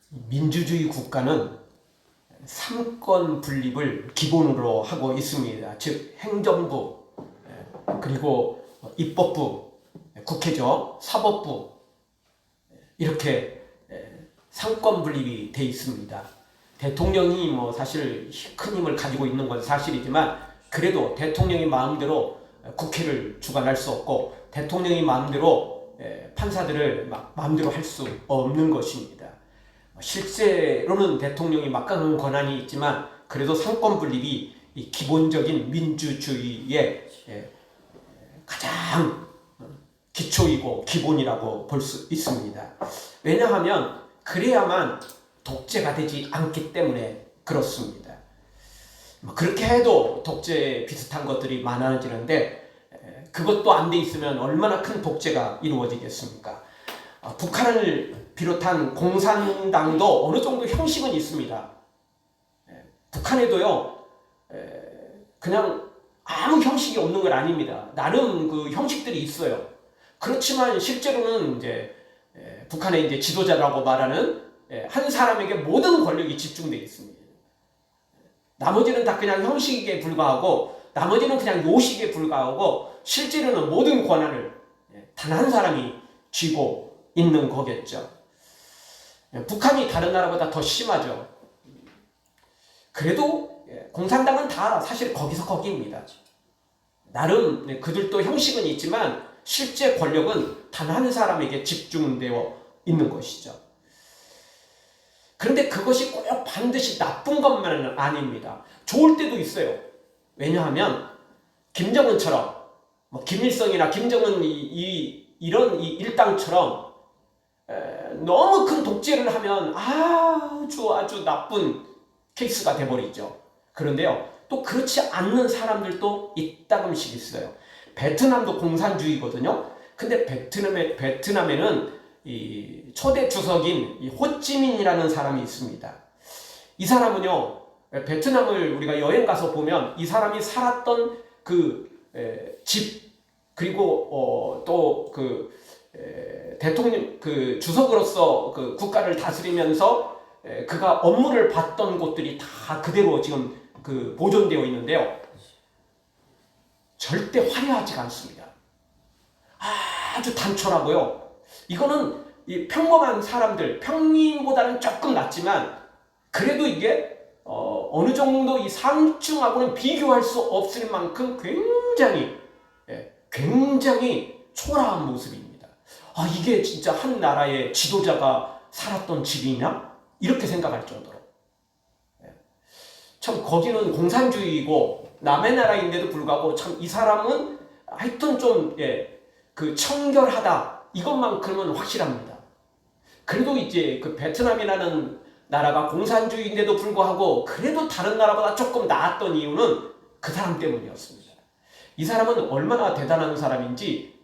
민주주의 국가는 삼권 분립을 기본으로 하고 있습니다. 즉 행정부, 그리고 입법부, 국회죠, 사법부, 이렇게 삼권 분립이 돼 있습니다. 대통령이 뭐 사실 큰 힘을 가지고 있는 건 사실이지만, 그래도 대통령이 마음대로 국회를 주관할 수 없고 대통령이 마음대로 판사들을 마음대로 할 수 없는 것입니다. 실제로는 대통령이 막강한 권한이 있지만, 그래도 삼권 분립이 이 기본적인 민주주의의 가장 기초이고 기본이라고 볼 수 있습니다. 왜냐하면 그래야만 독재가 되지 않기 때문에 그렇습니다. 그렇게 해도 독재 비슷한 것들이 많아지는데, 그것도 안 돼 있으면 얼마나 큰 독재가 이루어지겠습니까? 북한을 비롯한 공산당도 어느 정도 형식은 있습니다. 북한에도요, 그냥 아무 형식이 없는 건 아닙니다. 나름 그 형식들이 있어요. 그렇지만 실제로는 이제 북한의 이제 지도자라고 말하는 한 사람에게 모든 권력이 집중되어 있습니다. 나머지는 다 그냥 형식에 불과하고, 나머지는 그냥 요식에 불과하고, 실제로는 모든 권한을 단 한 사람이 쥐고 있는 거겠죠. 북한이 다른 나라보다 더 심하죠. 그래도 공산당은 다 사실 거기서 거기입니다. 나름 그들도 형식은 있지만 실제 권력은 단 한 사람에게 집중되어 있는 것이죠. 그런데 그것이 꼭 반드시 나쁜 것만은 아닙니다. 좋을 때도 있어요. 왜냐하면 김정은처럼, 김일성이나 김정은 이런 일당처럼 너무 큰 독재를 하면 아주 나쁜 케이스가 돼버리죠. 그런데요, 또 그렇지 않는 사람들도 이따금씩 있어요. 베트남도 공산주의거든요. 근데 베트남에는 이 초대 주석인 이 호찌민이라는 사람이 있습니다. 이 사람은요, 베트남을 우리가 여행 가서 보면 이 사람이 살았던 그 집, 그리고 또 그 대통령 그 주석으로서 그 국가를 다스리면서 그가 업무를 봤던 곳들이 다 그대로 지금 그 보존되어 있는데요, 절대 화려하지가 않습니다. 아주 단촐하고요. 이거는 이 평범한 사람들, 평민보다는 조금 낫지만, 그래도 이게 어느 정도 이 상층하고는 비교할 수 없을 만큼 굉장히 초라한 모습입니다. 이게 진짜 한 나라의 지도자가 살았던 집이냐? 이렇게 생각할 정도로. 참 거기는 공산주의이고 남의 나라인데도 불구하고 참 이 사람은 하여튼 좀 그 청결하다, 이것만큼은 확실합니다. 그래도 이제 그 베트남이라는 나라가 공산주의인데도 불구하고 그래도 다른 나라보다 조금 나았던 이유는 그 사람 때문이었습니다. 이 사람은 얼마나 대단한 사람인지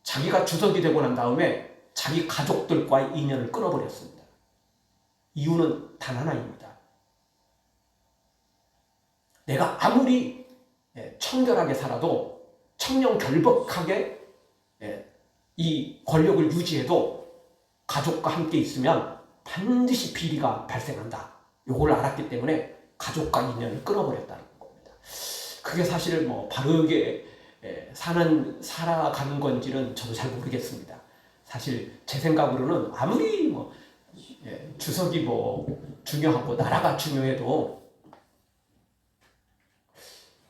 자기가 주석이 되고 난 다음에 자기 가족들과의 인연을 끊어버렸습니다. 이유는 단 하나입니다. 내가 아무리 청결하게 살아도, 청렴결백하게 이 권력을 유지해도 가족과 함께 있으면 반드시 비리가 발생한다. 요걸 알았기 때문에 가족과 인연을 끊어버렸다는 겁니다. 그게 사실 바르게 살아가는 건지는 저도 잘 모르겠습니다. 사실 제 생각으로는 아무리 주석이 중요하고 나라가 중요해도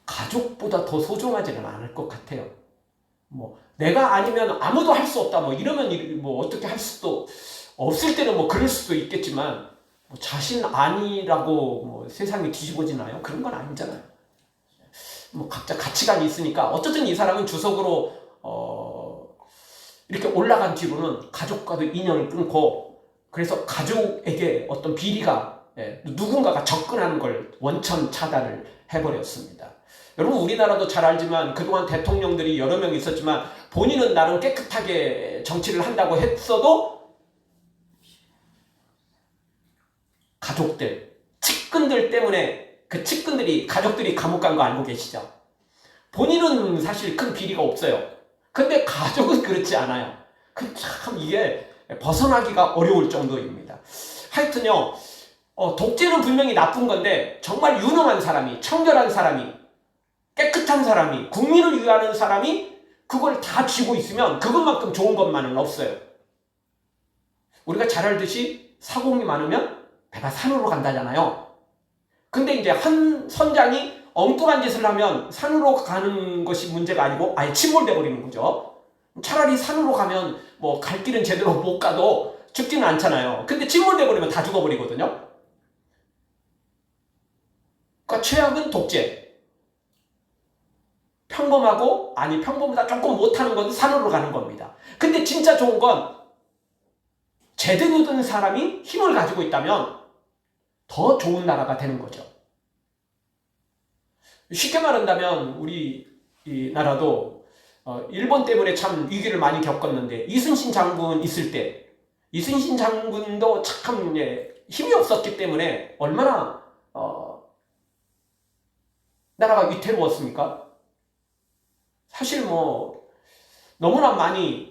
가족보다 더 소중하지는 않을 것 같아요. 내가 아니면 아무도 할 수 없다, 이러면 어떻게 할 수도 없을 때는 그럴 수도 있겠지만, 자신 아니라고 세상이 뒤집어지나요? 그런 건 아니잖아요. 각자 가치관이 있으니까. 어쨌든 이 사람은 주석으로 이렇게 올라간 뒤로는 가족과도 인연을 끊고, 그래서 가족에게 어떤 비리가 누군가가 접근하는 걸 원천 차단을 해버렸습니다. 여러분, 우리나라도 잘 알지만 그동안 대통령들이 여러 명 있었지만 본인은 나름 깨끗하게 정치를 한다고 했어도 가족들, 측근들 때문에 그 측근들이, 가족들이 감옥 간 거 알고 계시죠? 본인은 사실 큰 비리가 없어요. 근데 가족은 그렇지 않아요. 참 이게 벗어나기가 어려울 정도입니다. 하여튼요, 독재는 분명히 나쁜 건데 정말 유능한 사람이, 청결한 사람이, 깨끗한 사람이, 국민을 위하는 사람이 그걸 다 쥐고 있으면 그것만큼 좋은 것만은 없어요. 우리가 잘 알듯이 사공이 많으면 배가 산으로 간다잖아요. 근데 이제 한 선장이 엉뚱한 짓을 하면 산으로 가는 것이 문제가 아니고 아예 침몰돼 버리는 거죠. 차라리 산으로 가면 뭐 갈 길은 제대로 못 가도 죽지는 않잖아요. 근데 침몰돼 버리면 다 죽어버리거든요. 그러니까 최악은 독재. 평범하고, 아니 평범보다 조금 못하는 건 산으로 가는 겁니다. 근데 진짜 좋은 건 제대로 된 사람이 힘을 가지고 있다면 더 좋은 나라가 되는 거죠. 쉽게 말한다면 우리 이 나라도 일본 때문에 참 위기를 많이 겪었는데 이순신 장군 있을 때 이순신 장군도 참 힘이 없었기 때문에 얼마나 나라가 위태로웠습니까? 사실 뭐 너무나 많이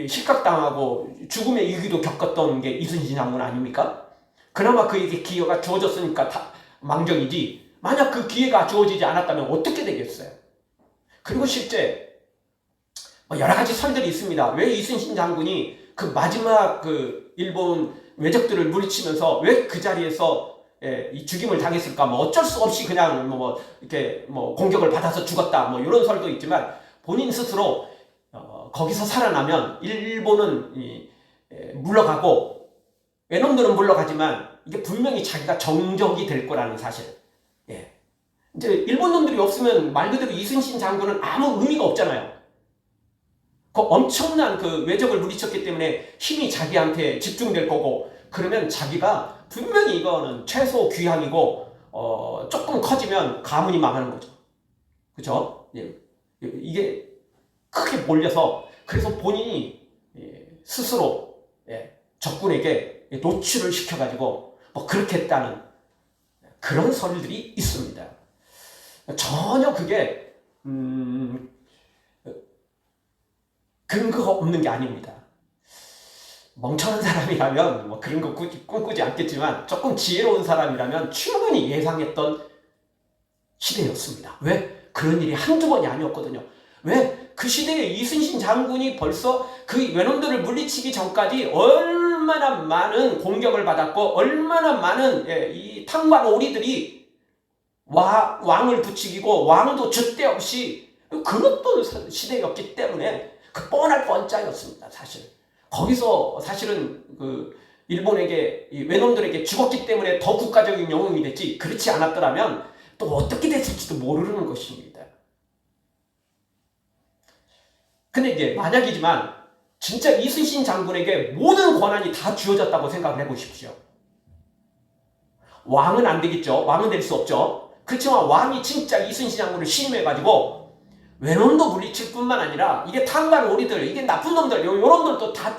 실각당하고 죽음의 위기도 겪었던 게 이순신 장군 아닙니까? 그나마 그에게 기회가 주어졌으니까 망정이지, 만약 그 기회가 주어지지 않았다면 어떻게 되겠어요? 그리고 실제 여러 가지 설들이 있습니다. 왜 이순신 장군이 그 마지막 그 일본 왜적들을 물리치면서 왜 그 자리에서 이 죽임을 당했을까? 뭐 어쩔 수 없이 그냥 이렇게 공격을 받아서 죽었다. 뭐 이런 설도 있지만 본인 스스로 거기서 살아나면 일본은 물러가고 외놈들은 물러가지만 이게 분명히 자기가 정적이 될 거라는 사실. 이제 일본 놈들이 없으면 말 그대로 이순신 장군은 아무 의미가 없잖아요. 그 엄청난 그 왜적을 물리쳤기 때문에 힘이 자기한테 집중될 거고, 그러면 자기가 분명히 이거는 최소 귀향이고 조금 커지면 가문이 망하는 거죠. 그죠? 이게 크게 몰려서, 그래서 본인이 스스로 적군에게 노출을 시켜가지고 그렇게 했다는 그런 설들이 있습니다. 전혀 그게 근거가 없는 게 아닙니다. 멍청한 사람이라면 그런 거 꿈꾸지 않겠지만 조금 지혜로운 사람이라면 충분히 예상했던 시대였습니다. 왜? 그런 일이 한두 번이 아니었거든요. 왜? 그 시대에 이순신 장군이 벌써 그 외놈들을 물리치기 전까지 얼마나 많은 공격을 받았고 얼마나 많은 이 탕과 오리들이 왕을 부추기고 왕도 줏대 없이 그것도 시대였기 때문에 그 뻔할 뻔짜였습니다. 사실 거기서 사실은 그 일본에게 외놈들에게 죽었기 때문에 더 국가적인 영웅이 됐지, 그렇지 않았더라면 또 어떻게 됐을지도 모르는 것입니다. 근데 이제 만약이지만 진짜 이순신 장군에게 모든 권한이 다 주어졌다고 생각을 해보십시오. 왕은 안 되겠죠. 왕은 될 수 없죠. 그렇지만 왕이 진짜 이순신 장군을 신임해가지고 외놈도 물리칠 뿐만 아니라 이게 탕간 오리들, 이게 나쁜 놈들, 요런 놈들도 다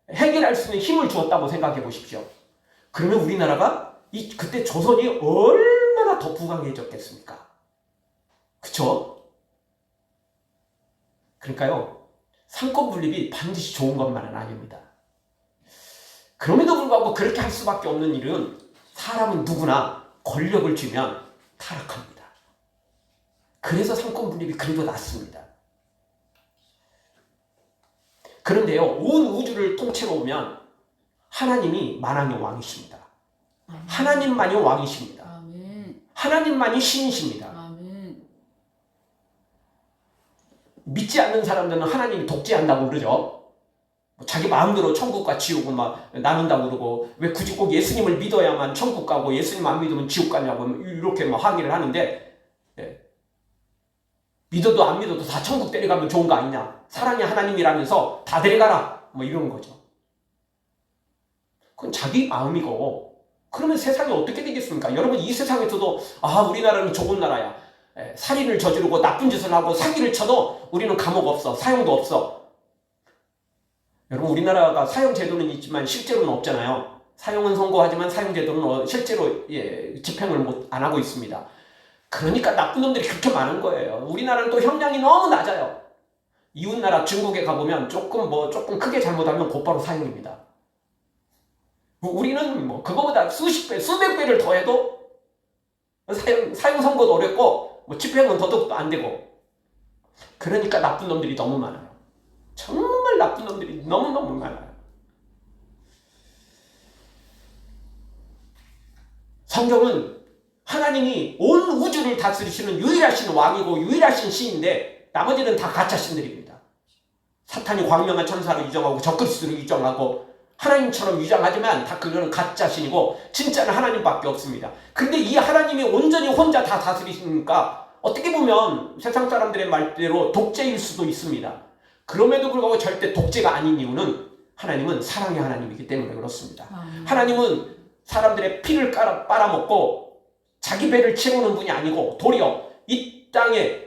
해결할 수 있는 힘을 주었다고 생각해 보십시오. 그러면 우리나라가 그때 조선이 얼마나 더 부강해졌겠습니까? 그쵸? 그러니까요, 상권 분립이 반드시 좋은 것만은 아닙니다. 그럼에도 불구하고 그렇게 할 수밖에 없는 일은 사람은 누구나 권력을 쥐면 타락합니다. 그래서 상권 분립이 그래도 낫습니다. 그런데요, 온 우주를 통째로 보면 하나님이 만왕의 왕이십니다. 하나님만이 왕이십니다. 하나님만이 신이십니다. 믿지 않는 사람들은 하나님이 독재한다고 그러죠. 자기 마음대로 천국과 지옥을 막 나눈다고 그러고, 왜 굳이 꼭 예수님을 믿어야만 천국 가고 예수님 안 믿으면 지옥 가냐고 이렇게 막 항의를 하는데, 믿어도 안 믿어도 다 천국 데려가면 좋은 거 아니냐, 사랑의 하나님이라면서 다 데려가라 이러는 거죠. 그건 자기 마음이고, 그러면 세상이 어떻게 되겠습니까? 여러분, 이 세상에서도 우리나라는 좋은 나라야, 살인을 저지르고 나쁜 짓을 하고 사기를 쳐도 우리는 감옥 없어, 사형도 없어. 여러분, 우리나라가 사형 제도는 있지만 실제로는 없잖아요. 사형은 선고하지만 사형 제도는 실제로 집행을 안 하고 있습니다. 그러니까 나쁜 놈들이 그렇게 많은 거예요. 우리나라는 또 형량이 너무 낮아요. 이웃나라 중국에 가보면 조금 크게 잘못하면 곧바로 사형입니다. 우리는 뭐 그거보다 수십 배, 수백 배를 더해도 사형 선고도 어렵고 뭐 집행은 더더욱도 안 되고. 그러니까 나쁜 놈들이 너무 많아요. 정말 나쁜 놈들이 너무너무 많아요. 성경은 하나님이 온 우주를 다스리시는 유일하신 왕이고 유일하신 신인데 나머지는 다 가짜 신들입니다. 사탄이 광명한 천사로 유정하고 적그리스도로 유정하고 하나님처럼 유정하지만 다 그거는 가짜 신이고 진짜는 하나님밖에 없습니다. 근데 이 하나님이 온전히 혼자 다 다스리시니까 어떻게 보면 세상 사람들의 말대로 독재일 수도 있습니다. 그럼에도 불구하고 절대 독재가 아닌 이유는 하나님은 사랑의 하나님이기 때문에 그렇습니다. 하나님은 사람들의 피를 빨아먹고 자기 배를 채우는 분이 아니고 도리어 이 땅에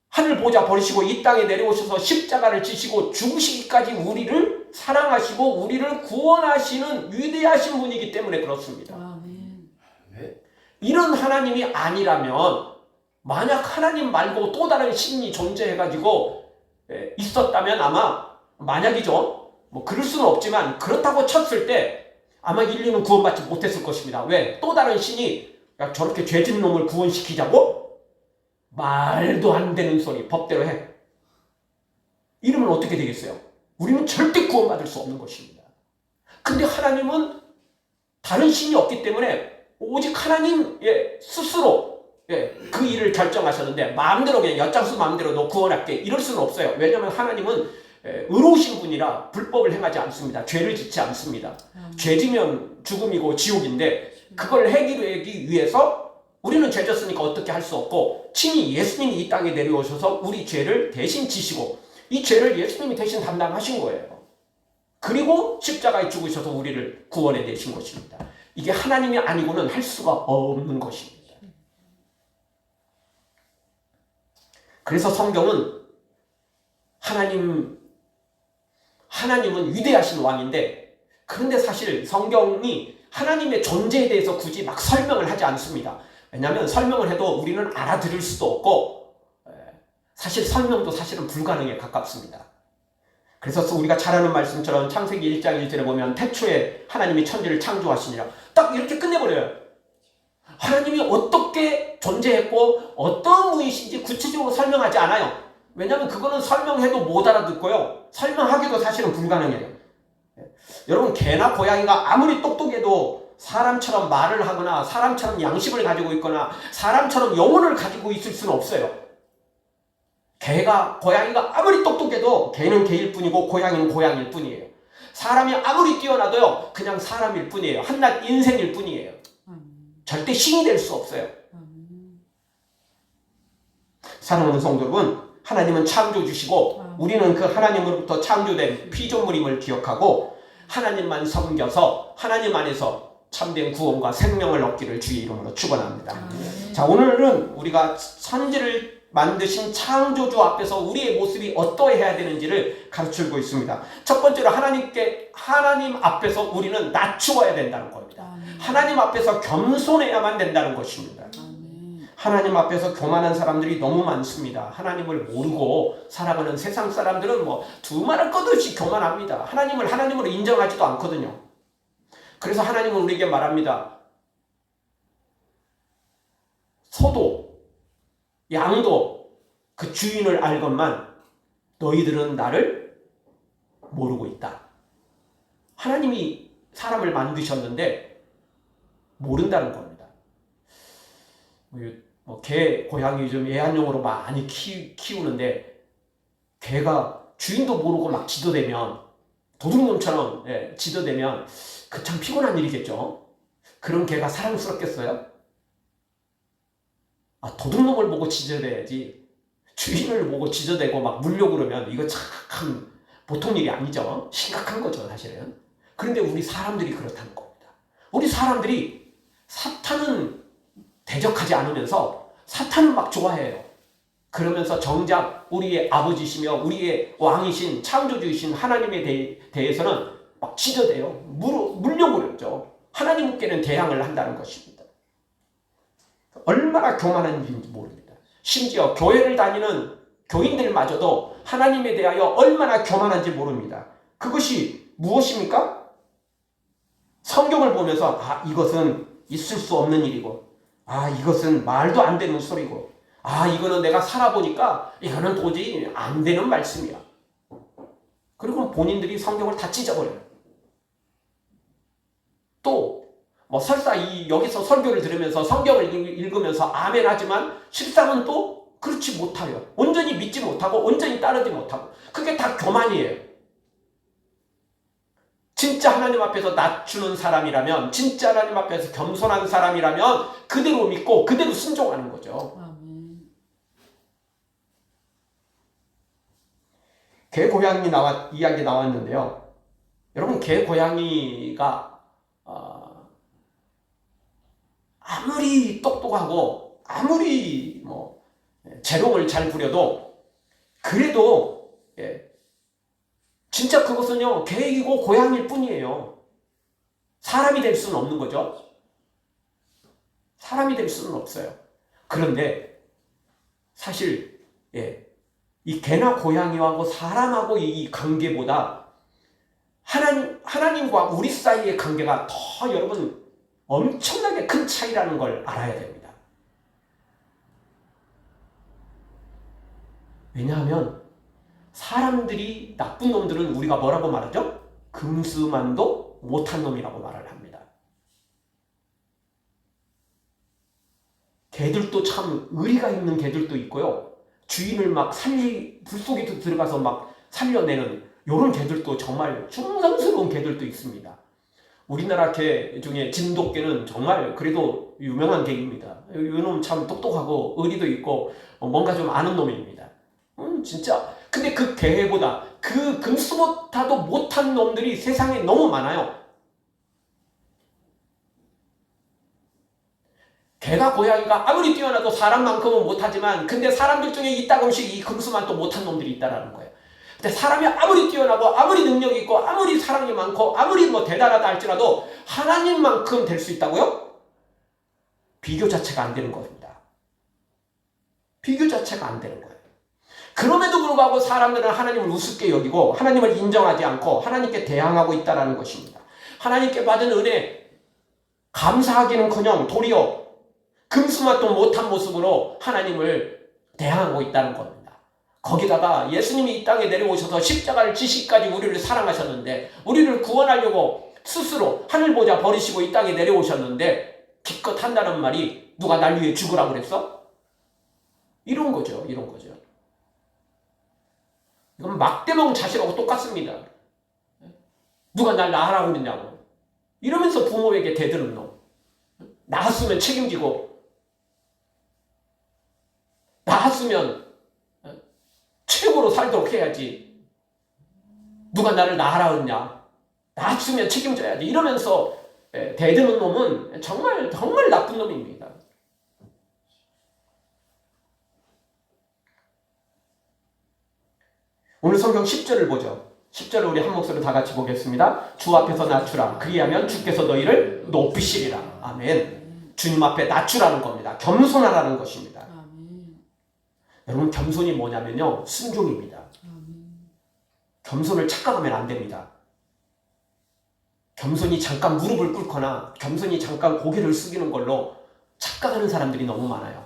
하늘 보좌 버리시고 이 땅에 내려오셔서 십자가를 지시고 죽으시기까지 우리를 사랑하시고 우리를 구원하시는 위대하신 분이기 때문에 그렇습니다. 아멘. 이런 하나님이 아니라면 만약 하나님 말고 또 다른 신이 존재해가지고 있었다면 아마 만약이죠. 뭐 그럴 수는 없지만 그렇다고 쳤을 때 아마 인류는 구원받지 못했을 것입니다. 왜? 또 다른 신이 저렇게 죄진 놈을 구원시키자고? 말도 안 되는 소리 법대로 해. 이러면 어떻게 되겠어요? 우리는 절대 구원받을 수 없는 것입니다. 근데 하나님은 다른 신이 없기 때문에 오직 하나님 스스로 그 일을 결정하셨는데 마음대로 그냥 엿장수 마음대로 너 구원할게 이럴 수는 없어요. 왜냐하면 하나님은 의로우신 분이라 불법을 행하지 않습니다. 죄를 짓지 않습니다. 죄지면 죽음이고 지옥인데 그걸 해결하기 위해서 우리는 죄 졌으니까 어떻게 할 수 없고 친히 예수님이 이 땅에 내려오셔서 우리 죄를 대신 지시고 이 죄를 예수님이 대신 담당하신 거예요. 그리고 십자가에 죽으셔서 우리를 구원해 내신 것입니다. 이게 하나님이 아니고는 할 수가 없는 것입니다. 그래서 성경은 하나님은 위대하신 왕인데 그런데 사실 성경이 하나님의 존재에 대해서 굳이 막 설명을 하지 않습니다. 왜냐하면 설명을 해도 우리는 알아들을 수도 없고 사실 설명도 사실은 불가능에 가깝습니다. 그래서 우리가 잘 아는 말씀처럼 창세기 1장 1절에 보면 태초에 하나님이 천지를 창조하시니라 딱 이렇게 끝내버려요. 하나님이 어떻게 존재했고 어떤 분이신지 구체적으로 설명하지 않아요. 왜냐하면 그거는 설명해도 못 알아듣고요. 설명하기도 사실은 불가능해요. 여러분 개나 고양이가 아무리 똑똑해도 사람처럼 말을 하거나 사람처럼 양심을 가지고 있거나 사람처럼 영혼을 가지고 있을 수는 없어요. 고양이가 아무리 똑똑해도 개는 개일 뿐이고 고양이는 고양이일 뿐이에요. 사람이 아무리 뛰어나도요 그냥 사람일 뿐이에요. 한낱 인생일 뿐이에요. 절대 신이 될 수 없어요. 사랑하는 성도 여러분, 하나님은 창조주시고 우리는 그 하나님으로부터 창조된 피조물임을 기억하고 하나님만 섬겨서 하나님 안에서 참된 구원과 생명을 얻기를 주의 이름으로 축원합니다. 자, 오늘은 우리가 천지를 만드신 창조주 앞에서 우리의 모습이 어떠해야 되는지를 가르치고 있습니다. 첫 번째로 하나님 앞에서 우리는 낮추어야 된다는 겁니다. 하나님 앞에서 겸손해야만 된다는 것입니다. 하나님 앞에서 교만한 사람들이 너무 많습니다. 하나님을 모르고 살아가는 세상 사람들은 뭐 두 말을 것 없이 교만합니다. 하나님을 하나님으로 인정하지도 않거든요. 그래서 하나님은 우리에게 말합니다. 소도 양도 그 주인을 알건만 너희들은 나를 모르고 있다. 하나님이 사람을 만드셨는데 모른다는 겁니다. 개, 고양이 요즘 애완용으로 많이 키우는데 개가 주인도 모르고 막 지도되면 도둑놈처럼 지도되면 그 참 피곤한 일이겠죠. 그런 개가 사랑스럽겠어요? 도둑놈을 보고 지저대야지 주인을 보고 지저대고 막 물려고 그러면 이거 참 보통 일이 아니죠. 심각한 거죠 사실은. 그런데 우리 사람들이 그렇다는 겁니다. 우리 사람들이 사탄은 대적하지 않으면서 사탄은 막 좋아해요. 그러면서 정작 우리의 아버지시며 우리의 왕이신 창조주이신 하나님에 대해서는 막 지저대요. 물려고 그랬죠. 하나님께는 대항을 한다는 것입니다. 얼마나 교만한지 모릅니다. 심지어 교회를 다니는 교인들마저도 하나님에 대하여 얼마나 교만한지 모릅니다. 그것이 무엇입니까? 성경을 보면서 아, 이것은 있을 수 없는 일이고, 아, 이것은 말도 안 되는 소리고, 아, 이거는 내가 살아보니까 이거는 도저히 안 되는 말씀이야. 그리고 본인들이 성경을 다 찢어버려요. 또 뭐 설사 여기서 설교를 들으면서 성경을 읽으면서 아멘 하지만 실상은 또 그렇지 못해요. 온전히 믿지 못하고 온전히 따르지 못하고, 그게 다 교만이에요. 진짜 하나님 앞에서 낮추는 사람이라면, 진짜 하나님 앞에서 겸손한 사람이라면 그대로 믿고 그대로 순종하는 거죠. 개 고양이 이야기 나왔는데요. 여러분, 개 고양이가 아무리 똑똑하고 아무리 재롱을 잘 부려도 그래도 진짜 그것은요, 개이고 고양이일 뿐이에요. 사람이 될 수는 없는 거죠. 사람이 될 수는 없어요. 그런데 사실 이 개나 고양이하고 사람하고 이 관계보다 하나님과 우리 사이의 관계가 더 여러분 엄청나게 큰 차이라는 걸 알아야 됩니다. 왜냐하면 사람들이, 나쁜 놈들은 우리가 뭐라고 말하죠? 금수만도 못한 놈이라고 말을 합니다. 개들도 참 의리가 있는 개들도 있고요. 주인을 막 불속에 들어가서 막 살려내는 이런 개들도 정말 충성스러운 개들도 있습니다. 우리나라 개 중에 진돗개는 정말 그래도 유명한 개입니다. 이놈 참 똑똑하고 의리도 있고 뭔가 좀 아는 놈입니다. 진짜. 근데 그 개보다 그 금수보다도 못한 놈들이 세상에 너무 많아요. 개가 고양이가 아무리 뛰어나도 사람만큼은 못하지만, 근데 사람들 중에 이따금씩 이 금수만 또 못한 놈들이 있다라는 거예요. 근데 사람이 아무리 뛰어나고 아무리 능력이 있고 아무리 사랑이 많고 아무리 대단하다 할지라도 하나님만큼 될 수 있다고요? 비교 자체가 안 되는 겁니다. 비교 자체가 안 되는 거예요. 그럼에도 불구하고 사람들은 하나님을 우습게 여기고 하나님을 인정하지 않고 하나님께 대항하고 있다는 것입니다. 하나님께 받은 은혜 감사하기는커녕 도리어 금수맛도 못한 모습으로 하나님을 대항하고 있다는 겁니다. 거기다가 예수님이 이 땅에 내려오셔서 십자가를 지시까지 우리를 사랑하셨는데, 우리를 구원하려고 스스로 하늘 보좌 버리시고 이 땅에 내려오셨는데 기껏 한다는 말이 누가 날 위해 죽으라고 그랬어? 이런 거죠. 이런 거죠. 이건 막대먹은 자식하고 똑같습니다. 누가 날 낳으라고 그랬냐고 이러면서 부모에게 대드는 놈. 낳았으면 책임지고, 낳았으면 최고로 살도록 해야지. 누가 나를 낳으라 그랬냐, 낳았으면 책임져야지 이러면서 대드는 놈은 정말 나쁜 놈입니다. 오늘 성경 10절을 보죠. 10절을 우리 한 목소리로 다 같이 보겠습니다. 주 앞에서 낮추라. 그리하면 주께서 너희를 높이시리라. 아멘. 주님 앞에 낮추라는 겁니다. 겸손하라는 것입니다. 여러분, 겸손이 뭐냐면요, 순종입니다. 겸손을 착각하면 안 됩니다. 겸손이 잠깐 무릎을 꿇거나 겸손이 잠깐 고개를 숙이는 걸로 착각하는 사람들이 너무 많아요.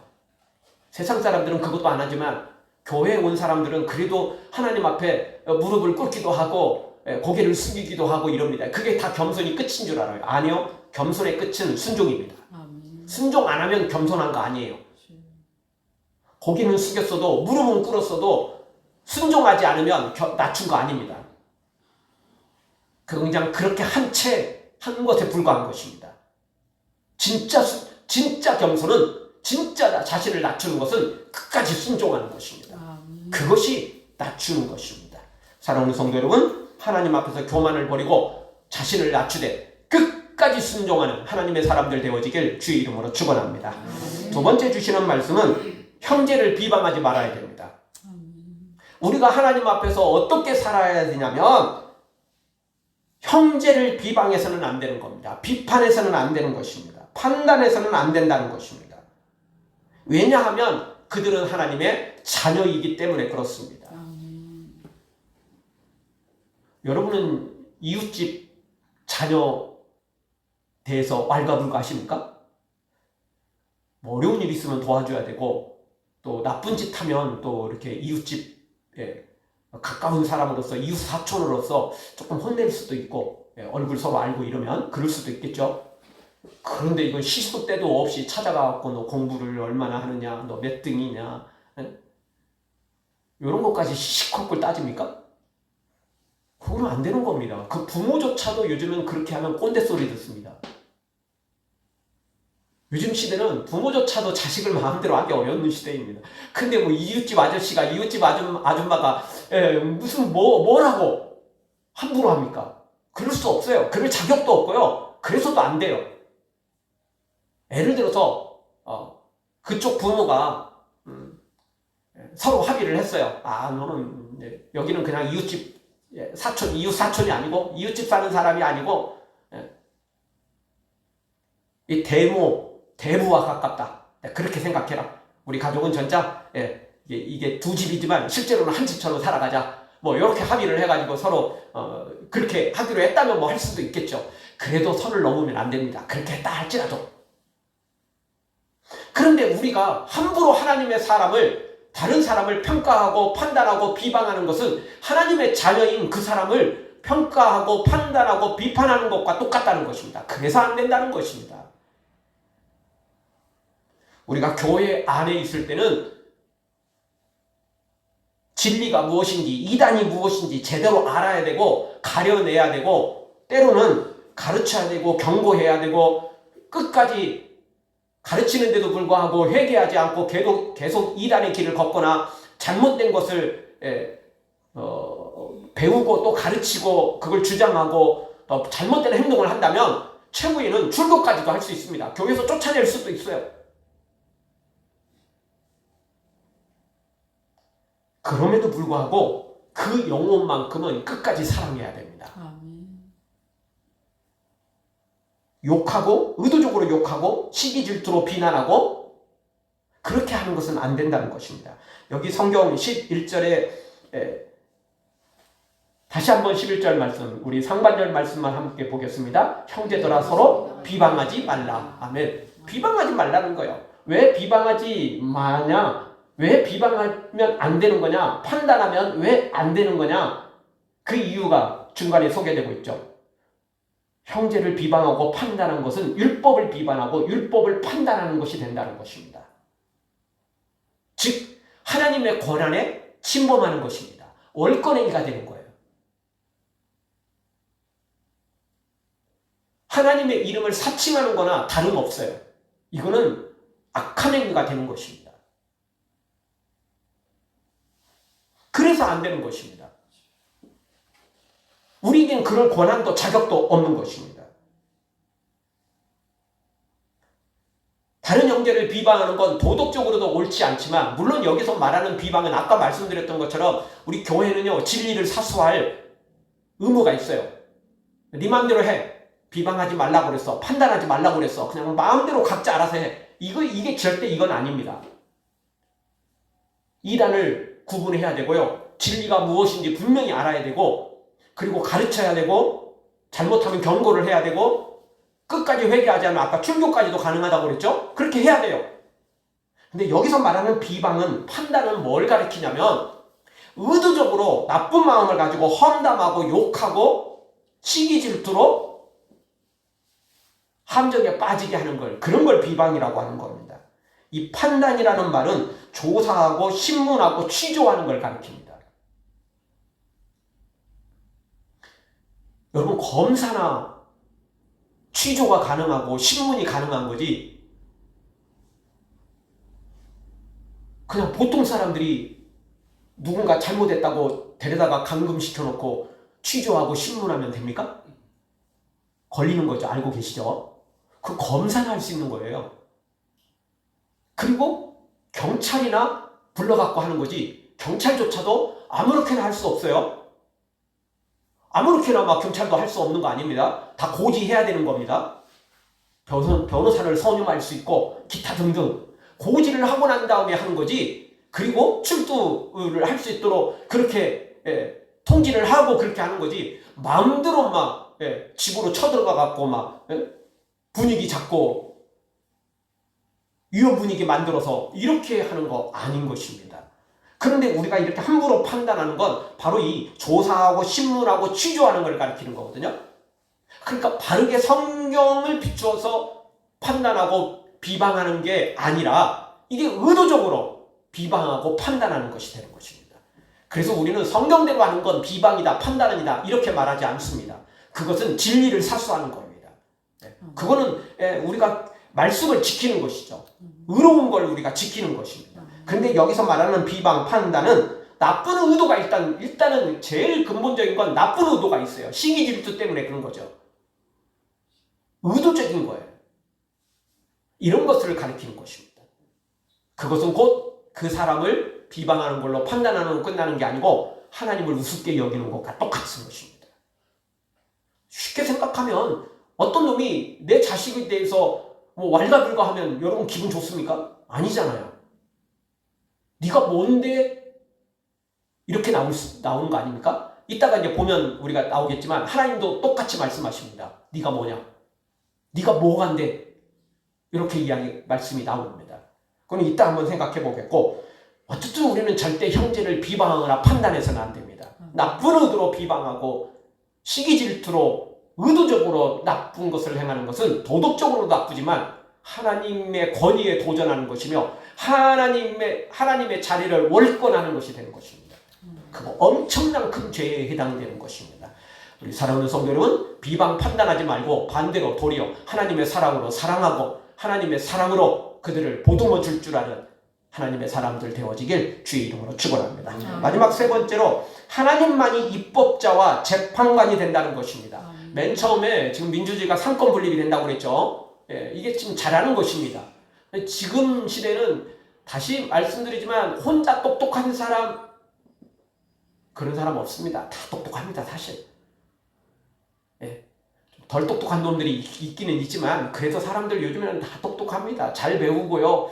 세상 사람들은 그것도 안 하지만 교회에 온 사람들은 그래도 하나님 앞에 무릎을 꿇기도 하고 고개를 숙이기도 하고 이럽니다. 그게 다 겸손이 끝인 줄 알아요. 아니요. 겸손의 끝은 순종입니다. 순종 안 하면 겸손한 거 아니에요. 고개는 숙였어도 무릎은 꿇었어도 순종하지 않으면 낮춘 거 아닙니다. 그냥 그렇게 한 것에 불과한 것입니다. 진짜 겸손은, 진짜 자신을 낮추는 것은 끝까지 순종하는 것입니다. 그것이 낮추는 것입니다. 사랑하는 성도 여러분, 하나님 앞에서 교만을 버리고 자신을 낮추되 끝까지 순종하는 하나님의 사람들 되어지길 주의 이름으로 축원합니다. 두 번째 주시는 말씀은 형제를 비방하지 말아야 됩니다. 우리가 하나님 앞에서 어떻게 살아야 되냐면 형제를 비방해서는 안 되는 겁니다. 비판해서는 안 되는 것입니다. 판단해서는 안 된다는 것입니다. 왜냐하면 그들은 하나님의 자녀이기 때문에 그렇습니다. 여러분은 이웃집 자녀 대해서 왈가불가하십니까? 뭐 어려운 일 있으면 도와줘야 되고, 또 나쁜 짓 하면 또 이렇게 이웃집, 가까운 사람으로서, 이웃 사촌으로서 조금 혼낼 수도 있고, 얼굴 서로 알고 이러면 그럴 수도 있겠죠. 그런데 이건 시시도 때도 없이 찾아가갖고 너 공부를 얼마나 하느냐, 너 몇 등이냐, 이런 것까지 시시콜콜 따집니까? 그거는 안 되는 겁니다. 그 부모조차도 요즘은 그렇게 하면 꼰대 소리 듣습니다. 요즘 시대는 부모조차도 자식을 마음대로 하기 어려운 시대입니다. 근데 뭐 이웃집 아저씨가 이웃집 아줌마가 무슨 뭐라고 함부로 합니까? 그럴 수 없어요. 그럴 자격도 없고요. 그래서도 안 돼요. 예를 들어서 그쪽 부모가 서로 합의를 했어요. 너는 여기는 그냥 이웃집 사촌, 이웃 사촌이 아니고 이웃집 사는 사람이 아니고 이 대부와 가깝다. 그렇게 생각해라. 우리 가족은 전자 이게 두 집이지만 실제로는 한 집처럼 살아가자. 뭐 이렇게 합의를 해가지고 서로 그렇게 하기로 했다면 뭐 할 수도 있겠죠. 그래도 선을 넘으면 안 됩니다. 그렇게 했다 할지라도. 그런데 우리가 함부로 하나님의 다른 사람을 평가하고 판단하고 비방하는 것은 하나님의 자녀인 그 사람을 평가하고 판단하고 비판하는 것과 똑같다는 것입니다. 그래서 안 된다는 것입니다. 우리가 교회 안에 있을 때는 진리가 무엇인지, 이단이 무엇인지 제대로 알아야 되고 가려내야 되고 때로는 가르쳐야 되고 경고해야 되고 끝까지 가르치는데도 불구하고 회개하지 않고 계속 이단의 길을 걷거나 잘못된 것을 배우고 또 가르치고 그걸 주장하고 또 잘못된 행동을 한다면 최후에는 출교까지도 할 수 있습니다. 교회에서 쫓아낼 수도 있어요. 그럼에도 불구하고 그 영혼만큼은 끝까지 사랑해야 됩니다. 욕하고 의도적으로 욕하고 시기 질투로 비난하고 그렇게 하는 것은 안 된다는 것입니다. 여기 성경 11절에 다시 한번 11절 말씀, 우리 상반절 말씀만 함께 보겠습니다. 형제들아 서로 비방하지 말라. 아멘. 비방하지 말라는 거예요. 왜 비방하지 마냐? 왜 비방하면 안 되는 거냐? 판단하면 왜 안 되는 거냐? 그 이유가 중간에 소개되고 있죠. 형제를 비방하고 판단하는 것은 율법을 비방하고 율법을 판단하는 것이 된다는 것입니다. 즉 하나님의 권한에 침범하는 것입니다. 월권행위가 되는 거예요. 하나님의 이름을 사칭하는 거나 다름없어요. 이거는 악한 행위가 되는 것입니다. 그래서 안 되는 것입니다. 우리에겐 그런 권한도 자격도 없는 것입니다. 다른 형제를 비방하는 건 도덕적으로도 옳지 않지만 물론 여기서 말하는 비방은 아까 말씀드렸던 것처럼 우리 교회는요 진리를 사수할 의무가 있어요. 네 마음대로 해. 비방하지 말라고 그랬어. 판단하지 말라고 그랬어. 그냥 마음대로 각자 알아서 해. 이게 절대 이건 아닙니다. 이단을 구분해야 되고요. 진리가 무엇인지 분명히 알아야 되고 그리고 가르쳐야 되고 잘못하면 경고를 해야 되고 끝까지 회개하지 않으면 아까 출교까지도 가능하다고 그랬죠? 그렇게 해야 돼요. 근데 여기서 말하는 비방은 판단은 뭘 가리키냐면 의도적으로 나쁜 마음을 가지고 험담하고 욕하고 시기 질투로 함정에 빠지게 하는 걸 그런 걸 비방이라고 하는 겁니다. 이 판단이라는 말은 조사하고 신문하고 취조하는 걸 가리킵니다. 여러분 검사나 취조가 가능하고 신문이 가능한 거지 그냥 보통 사람들이 누군가 잘못했다고 데려다가 감금시켜놓고 취조하고 신문하면 됩니까? 걸리는 거죠. 알고 계시죠? 그 검사는 할 수 있는 거예요. 그리고 경찰이나 불러갖고 하는 거지 경찰조차도 아무렇게나 할 수 없어요. 아무렇게나 막 경찰도 할 수 없는 거 아닙니다. 다 고지해야 되는 겁니다. 변호사를 선임할 수 있고 기타 등등 고지를 하고 난 다음에 하는 거지 그리고 출두를 할 수 있도록 그렇게 통지를 하고 그렇게 하는 거지 마음대로 막 집으로 쳐들어가 갖고 막 분위기 잡고 위험 분위기 만들어서 이렇게 하는 거 아닌 것입니다. 그런데 우리가 이렇게 함부로 판단하는 건 바로 이 조사하고 신문하고 취조하는 걸 가리키는 거거든요. 그러니까 바르게 성경을 비추어서 판단하고 비방하는 게 아니라 이게 의도적으로 비방하고 판단하는 것이 되는 것입니다. 그래서 우리는 성경대로 하는 건 비방이다, 판단이다 이렇게 말하지 않습니다. 그것은 진리를 사수하는 겁니다. 그거는 우리가 말씀을 지키는 것이죠. 의로운 걸 우리가 지키는 것입니다. 그런데 여기서 말하는 비방, 판단은 나쁜 의도가 일단은 제일 근본적인 건 나쁜 의도가 있어요. 시기 질투 때문에 그런 거죠. 의도적인 거예요. 이런 것들을 가리키는 것입니다. 그것은 곧 그 사람을 비방하는 걸로 판단하는 걸로 끝나는 게 아니고 하나님을 우습게 여기는 것과 똑같은 것입니다. 쉽게 생각하면 어떤 놈이 내 자식에 대해서 왈가불가하면 여러분 기분 좋습니까? 아니잖아요. 네가 뭔데 이렇게 나오는 거 아닙니까? 이따가 이제 보면 우리가 나오겠지만 하나님도 똑같이 말씀하십니다. 네가 뭐냐? 네가 뭐간데? 이렇게 말씀이 나옵니다. 그럼 이따 한번 생각해 보겠고, 어쨌든 우리는 절대 형제를 비방하거나 판단해서는 안 됩니다. 나쁜 의도로 비방하고 시기 질투로 의도적으로 나쁜 것을 행하는 것은 도덕적으로 나쁘지만 하나님의 권위에 도전하는 것이며 하나님의 자리를 월권하는 것이 되는 것입니다. 그거 엄청난 큰 죄에 해당되는 것입니다. 우리 사랑하는 성도 여러분, 비방 판단하지 말고 반대로 도리어 하나님의 사랑으로 사랑하고 하나님의 사랑으로 그들을 보듬어 줄 줄 아는 하나님의 사람들 되어지길 주의 이름으로 축원합니다. 마지막 세 번째로 하나님만이 입법자와 재판관이 된다는 것입니다. 맨 처음에 지금 민주주의가 상권 분립이 된다고 그랬죠. 이게 지금 잘하는 것입니다. 지금 시대는 다시 말씀드리지만 혼자 똑똑한 사람 그런 사람 없습니다. 다 똑똑합니다. 사실. 덜 똑똑한 놈들이 있기는 있지만 그래도 사람들 요즘에는 다 똑똑합니다. 잘 배우고요.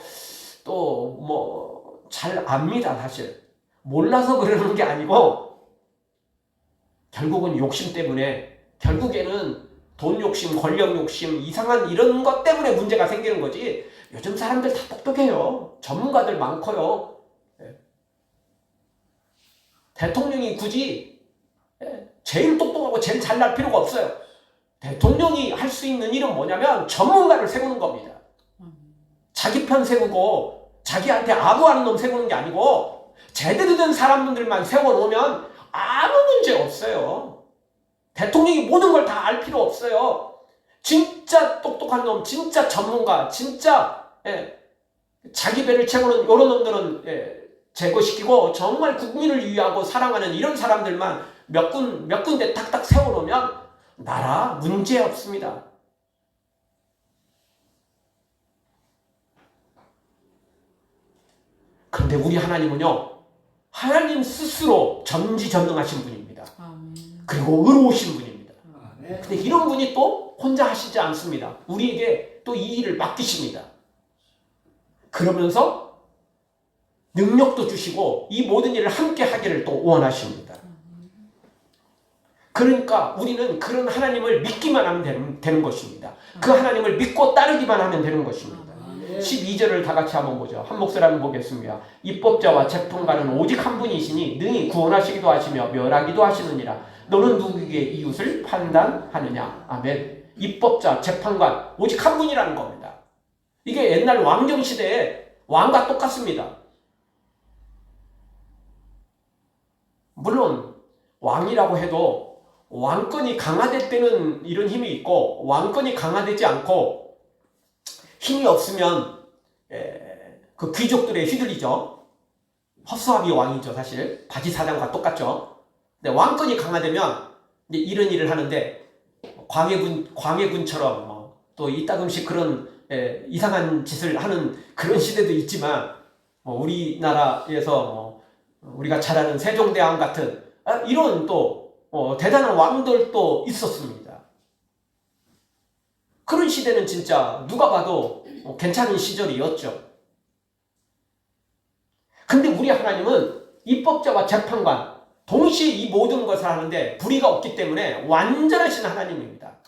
또 잘 압니다. 사실. 몰라서 그러는 게 아니고 결국은 욕심 때문에 결국에는 돈 욕심, 권력 욕심, 이상한 이런 것 때문에 문제가 생기는 거지. 요즘 사람들 다 똑똑해요. 전문가들 많고요. 대통령이 굳이 제일 똑똑하고 제일 잘날 필요가 없어요. 대통령이 할 수 있는 일은 뭐냐면 전문가를 세우는 겁니다. 자기 편 세우고 자기한테 아부하는 놈 세우는 게 아니고 제대로 된 사람들만 세워놓으면 아무 문제 없어요. 대통령이 모든 걸 다 알 필요 없어요. 진짜 똑똑한 놈, 진짜 전문가, 진짜 자기 배를 채우는 이런 놈들은 제거시키고 정말 국민을 위하고 사랑하는 이런 사람들만 몇 군데 탁탁 세워놓으면 나라 문제 없습니다. 그런데 우리 하나님은요, 하나님 스스로 전지전능하신 분입니다. 그리고 의로우신 분입니다. 근데 이런 분이 또 혼자 하시지 않습니다. 우리에게 또 이 일을 맡기십니다. 그러면서 능력도 주시고 이 모든 일을 함께 하기를 또 원하십니다. 그러니까 우리는 그런 하나님을 믿기만 하면 되는 것입니다. 그 하나님을 믿고 따르기만 하면 되는 것입니다. 12절을 다 같이 한번 보죠. 한 목소리 한번 보겠습니다. 입법자와 재판관은 오직 한 분이시니 능히 구원하시기도 하시며 멸하기도 하시느니라. 너는 누구에게 이웃을 판단하느냐. 아멘. 입법자, 재판관 오직 한 분이라는 겁니다. 이게 옛날 왕정시대에 왕과 똑같습니다. 물론 왕이라고 해도 왕권이 강화될 때는 이런 힘이 있고 왕권이 강화되지 않고 힘이 없으면 그 귀족들의 휘둘리죠. 허수아비 왕이죠. 사실 바지사장과 똑같죠. 근데 왕권이 강화되면 이제 이런 일을 하는데 광해군처럼 또 이따금씩 그런 이상한 짓을 하는 그런 시대도 있지만 우리나라에서 우리가 잘 아는 세종대왕 같은 이런 또 대단한 왕들도 있었습니다. 그런 시대는 진짜 누가 봐도 괜찮은 시절이었죠. 근데 우리 하나님은 입법자와 재판관 동시에 이 모든 것을 하는데 불의가 없기 때문에 완전하신 하나님입니다.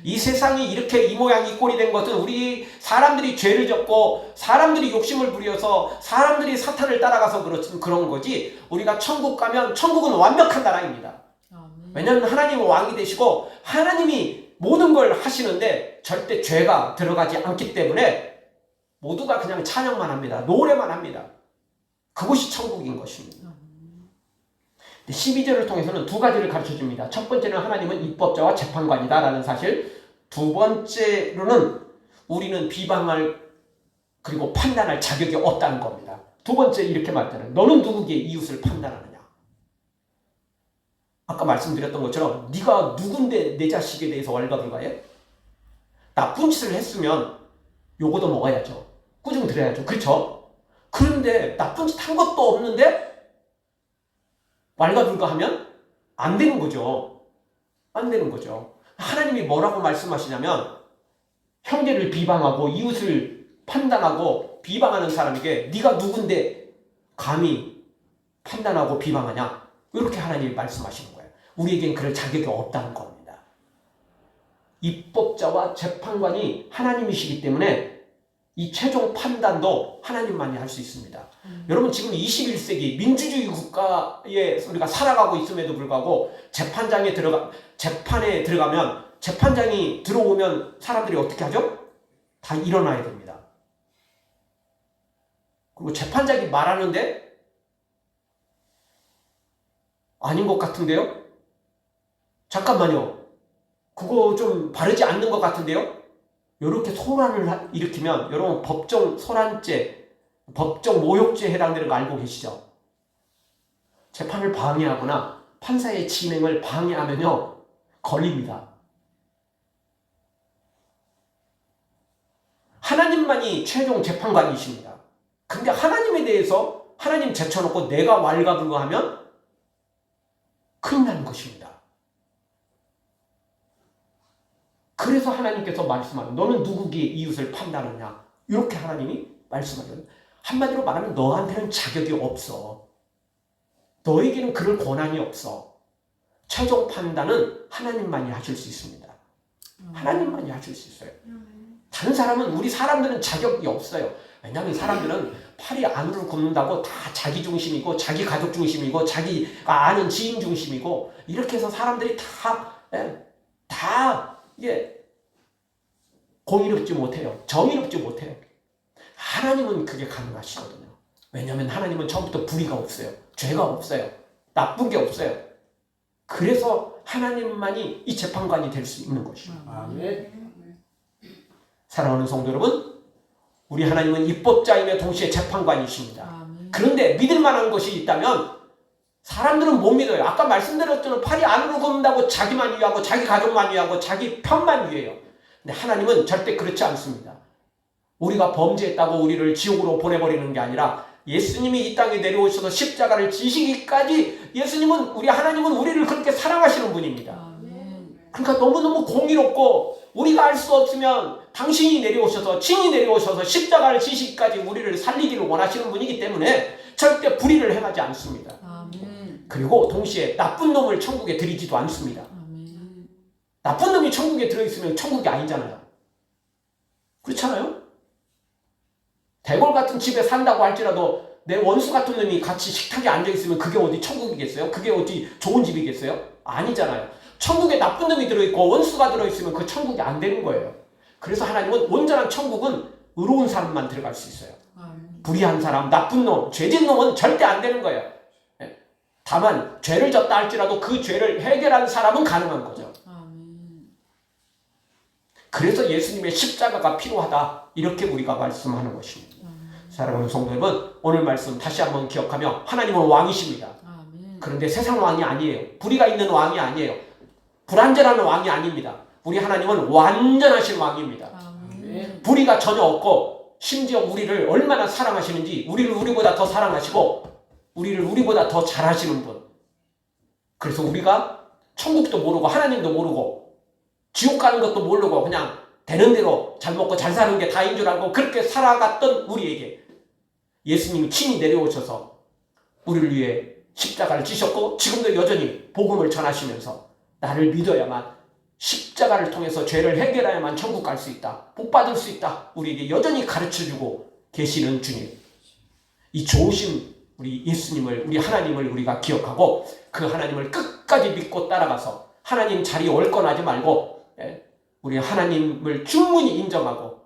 이 세상이 이렇게 이 모양 이 꼴이 된 것은 우리 사람들이 죄를 졌고 사람들이 욕심을 부려서 사람들이 사탄을 따라가서 그런 거지, 우리가 천국 가면 천국은 완벽한 나라입니다. 왜냐하면 하나님은 왕이 되시고 하나님이 모든 걸 하시는데 절대 죄가 들어가지 않기 때문에 모두가 그냥 찬양만 합니다. 노래만 합니다. 그것이 천국인 것입니다. 12절을 통해서는 두 가지를 가르쳐줍니다. 첫 번째는 하나님은 입법자와 재판관이다 라는 사실, 두 번째로는 우리는 비방할 그리고 판단할 자격이 없다는 겁니다. 두 번째 이렇게 말하잖아요. 너는 누구에게 이웃을 판단하느냐. 아까 말씀드렸던 것처럼 네가 누군데 내 자식에 대해서 왈가불가해? 나쁜 짓을 했으면 요거도 먹어야죠. 꾸중 들어야죠. 그렇죠? 그런데 나쁜 짓 한 것도 없는데 왈가불가하면 안 되는 거죠. 안 되는 거죠. 하나님이 뭐라고 말씀하시냐면 형제를 비방하고 이웃을 판단하고 비방하는 사람에게 네가 누군데 감히 판단하고 비방하냐, 이렇게 하나님이 말씀하시는 거예요. 우리에겐 그럴 자격이 없다는 겁니다. 입법자와 재판관이 하나님이시기 때문에 이 최종 판단도 하나님만이 할 수 있습니다. 여러분, 지금 21세기 민주주의 국가에 우리가 살아가고 있음에도 불구하고 재판에 들어가면 재판장이 들어오면 사람들이 어떻게 하죠? 다 일어나야 됩니다. 그리고 재판장이 말하는데 아닌 것 같은데요? 잠깐만요. 그거 좀 바르지 않는 것 같은데요? 이렇게 소란을 일으키면 여러분 법정 소란죄, 법정 모욕죄에 해당되는 거 알고 계시죠? 재판을 방해하거나 판사의 진행을 방해하면요 걸립니다. 하나님만이 최종 재판관이십니다. 근데 하나님에 대해서 하나님 제쳐놓고 내가 왈가불가하면 큰일 나는 것입니다. 그래서 하나님께서 말씀하는 너는 누구에게 이웃을 판단하냐, 이렇게 하나님이 말씀하죠. 한마디로 말하면 너한테는 자격이 없어. 너에게는 그럴 권한이 없어. 최종 판단은 하나님만이 하실 수 있습니다. 하나님만이 하실 수 있어요. 다른 사람은, 우리 사람들은 자격이 없어요. 왜냐하면 사람들은 팔이 안으로 굽는다고 다 자기 중심이고 자기 가족 중심이고 자기가 아는 지인 중심이고 이렇게 해서 사람들이 다 이게 공의롭지 못해요. 정의롭지 못해요. 하나님은 그게 가능하시거든요. 왜냐하면 하나님은 처음부터 불의가 없어요. 죄가 없어요. 나쁜 게 없어요. 그래서 하나님만이 이 재판관이 될 수 있는 것입니다. 아멘. 사랑하는 성도 여러분, 우리 하나님은 입법자이며 동시에 재판관이십니다. 그런데 믿을 만한 것이 있다면 사람들은 못 믿어요. 아까 말씀드렸던 팔이 안으로 굽는다고 자기만 위하고 자기 가족만 위하고 자기 편만 위해요. 근데 하나님은 절대 그렇지 않습니다. 우리가 범죄했다고 우리를 지옥으로 보내버리는 게 아니라 예수님이 이 땅에 내려오셔서 십자가를 지시기까지 우리 하나님은 우리를 그렇게 사랑하시는 분입니다. 그러니까 너무너무 공의롭고 우리가 알 수 없으면 당신이 내려오셔서 친히 내려오셔서 십자가를 지시기까지 우리를 살리기를 원하시는 분이기 때문에 절대 불의를 행하지 않습니다. 그리고 동시에 나쁜 놈을 천국에 들이지도 않습니다. 나쁜 놈이 천국에 들어있으면 천국이 아니잖아요. 그렇잖아요? 대궐 같은 집에 산다고 할지라도 내 원수 같은 놈이 같이 식탁에 앉아있으면 그게 어디 천국이겠어요? 그게 어디 좋은 집이겠어요? 아니잖아요. 천국에 나쁜 놈이 들어있고 원수가 들어있으면 그 천국이 안 되는 거예요. 그래서 하나님은 온전한 천국은 의로운 사람만 들어갈 수 있어요. 불의한 사람, 나쁜 놈, 죄진 놈은 절대 안 되는 거예요. 다만 죄를 졌다 할지라도 그 죄를 해결하는 사람은 가능한 거죠. 그래서 예수님의 십자가가 필요하다, 이렇게 우리가 말씀하는 것입니다. 사랑하는 성도 여러분, 오늘 말씀 다시 한번 기억하며 하나님은 왕이십니다. 그런데 세상 왕이 아니에요. 불의가 있는 왕이 아니에요. 불완전한 왕이 아닙니다. 우리 하나님은 완전하신 왕입니다. 불의가 전혀 없고 심지어 우리를 얼마나 사랑하시는지, 우리를 우리보다 더 사랑하시고 우리를 우리보다 더 잘하시는 분. 그래서 우리가 천국도 모르고 하나님도 모르고 지옥 가는 것도 모르고 그냥 되는 대로 잘 먹고 잘 사는 게 다인 줄 알고 그렇게 살아갔던 우리에게 예수님이 친히 내려오셔서 우리를 위해 십자가를 지셨고 지금도 여전히 복음을 전하시면서 나를 믿어야만 십자가를 통해서 죄를 해결해야만 천국 갈 수 있다. 복 받을 수 있다. 우리에게 여전히 가르쳐주고 계시는 주님. 이 좋으신 우리 예수님을, 우리 하나님을 우리가 기억하고 그 하나님을 끝까지 믿고 따라가서 하나님 자리에 월권하지 말고 우리 하나님을 충분히 인정하고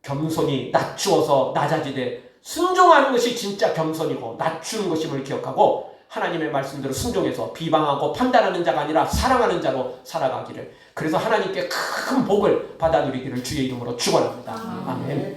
겸손히 낮추어서 낮아지되 순종하는 것이 진짜 겸손이고 낮추는 것임을 기억하고 하나님의 말씀대로 순종해서 비방하고 판단하는 자가 아니라 사랑하는 자로 살아가기를, 그래서 하나님께 큰 복을 받아 누리기를 주의 이름으로 축원합니다. 아멘.